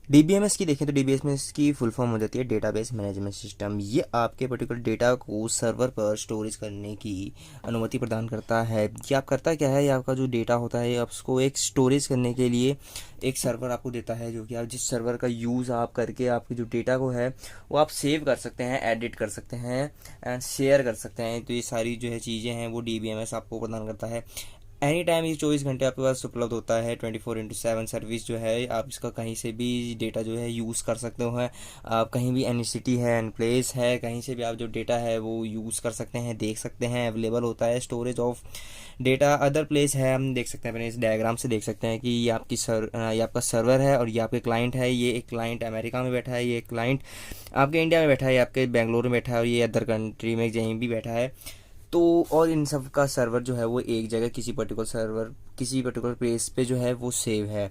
DBMS की देखें तो डीबीएमएस की फुल फॉर्म हो जाती है डेटाबेस मैनेजमेंट सिस्टम। ये आपके पर्टिकुलर डेटा को सर्वर पर स्टोरेज करने की अनुमति प्रदान करता है। ये आप करता क्या है, ये आपका जो डेटा होता है आप उसको एक स्टोरेज करने के लिए एक सर्वर आपको देता है, जो कि आप जिस सर्वर का यूज़ आप करके आपके जो डेटा को है वो आप सेव कर सकते हैं, एडिट कर सकते हैं एंड शेयर कर सकते हैं। तो ये सारी जो है चीज़ें हैं वो डीबीएमएस आपको प्रदान करता है। एनी टाइम ये 24 घंटे आपके पास उपलब्ध होता है। 24/7 सर्विस जो है, आप इसका कहीं से भी डेटा जो है यूज़ कर सकते हो है। आप कहीं भी एनी सिटी है, एनी प्लेस है, कहीं से भी आप जो डेटा है वो यूज़ कर सकते हैं, देख सकते हैं। अवेलेबल होता है storage of data other place है। हम देख सकते हैं, अपने इस डायग्राम से देख सकते हैं कि ये आपका सर्वर है और ये आपके क्लाइंट है। ये एक क्लाइंट अमेरिका में बैठा है, ये एक क्लाइंट आपके इंडिया में बैठा है, ये आपके बेंगलोर में बैठा है और ये अदर कंट्री में कहीं भी बैठा है। तो और इन सब का सर्वर जो है वो एक जगह किसी पर्टिकुलर प्लेस पे जो है वो सेव है।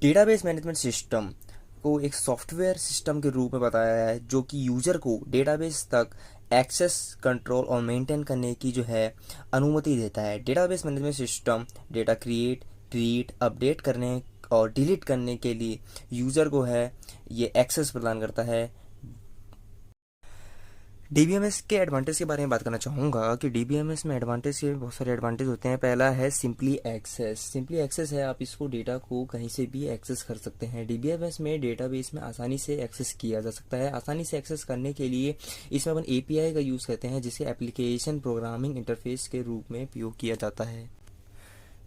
डेटाबेस मैनेजमेंट सिस्टम को एक सॉफ्टवेयर सिस्टम के रूप में बताया है, जो कि यूजर को डेटाबेस तक एक्सेस, कंट्रोल और मेंटेन करने की जो है अनुमति देता है। Database management system data create, read, update करने और डिलीट करने के लिए यूज़र को है ये एक्सेस प्रदान करता है। डीबीएमएस के एडवांटेज के बारे में बात करना चाहूँगा कि डीबीएमएस में एडवांटेज के बहुत सारे एडवांटेज होते हैं। पहला है सिंपली एक्सेस। सिंपली एक्सेस है, आप इसको डेटा को कहीं से भी एक्सेस कर सकते हैं। डीबीएमएस में डेटाबेस में आसानी से एक्सेस किया जा सकता है। आसानी से एक्सेस करने के लिए इसमें अपन एपीआई का यूज़ करते हैं, जिसे एप्लीकेशन प्रोग्रामिंग इंटरफेस के रूप में उपयोग किया जाता है।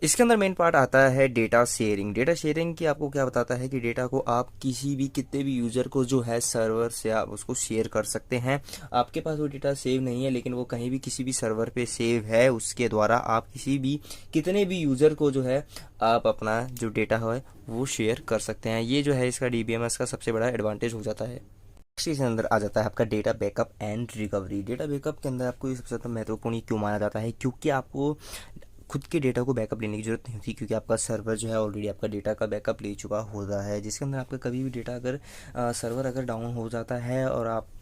इसके अंदर मेन पार्ट आता है डेटा शेयरिंग। डेटा शेयरिंग की आपको क्या बताता है कि डेटा को आप किसी भी कितने भी यूज़र को जो है सर्वर से आप उसको शेयर कर सकते हैं। आपके पास वो डेटा सेव नहीं है, लेकिन वो कहीं भी किसी भी सर्वर पे सेव है, उसके द्वारा आप किसी भी कितने भी यूज़र को जो है आप अपना जो डेटा है वो शेयर कर सकते हैं। ये जो है इसका डीबीएमएस का सबसे बड़ा एडवांटेज हो जाता है। नेक्स्ट इसके अंदर आ जाता है आपका data backup and recovery. Data backup के अंदर आपको ये सबसे ज़्यादा महत्वपूर्ण क्यों माना जाता है, क्योंकि आपको खुद के डेटा को बैकअप लेने की जरूरत नहीं होती, क्योंकि आपका सर्वर जो है ऑलरेडी आपका डेटा का बैकअप ले चुका होता है। जिसके अंदर आपका कभी भी डेटा अगर सर्वर अगर डाउन हो जाता है और आपको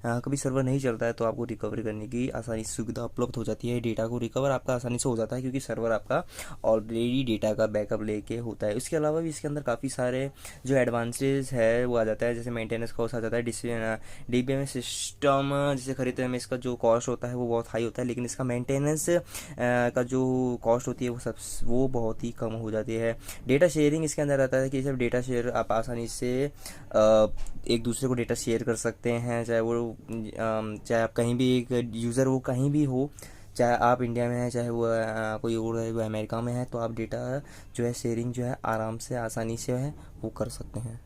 कभी सर्वर नहीं चलता है, तो आपको रिकवरी करने की आसानी से सुविधा उपलब्ध हो जाती है। डेटा को रिकवर आपका आसानी से हो जाता है, क्योंकि सर्वर आपका ऑलरेडी डेटा का बैकअप लेके होता है। उसके अलावा भी इसके अंदर काफ़ी सारे जो एडवांसेज है वो आ जाता है, जैसे मेंटेनेंस कॉस्ट आ जाता है। डीबीएमएस सिस्टम जिसे खरीदने में इसका जो कॉस्ट होता है वो बहुत हाई होता है, लेकिन इसका मेंटेनेंस का जो कॉस्ट होती है वो बहुत ही कम हो जाती है। डेटा शेयरिंग इसके अंदर आता है कि जब डेटा शेयर आप आसानी से एक दूसरे को डेटा शेयर कर सकते हैं, चाहे आप कहीं भी एक यूज़र वो कहीं भी हो, चाहे आप इंडिया में है, चाहे वो कोई और है वो अमेरिका में है, तो आप डेटा जो है शेयरिंग जो है आराम से आसानी से है वो कर सकते हैं।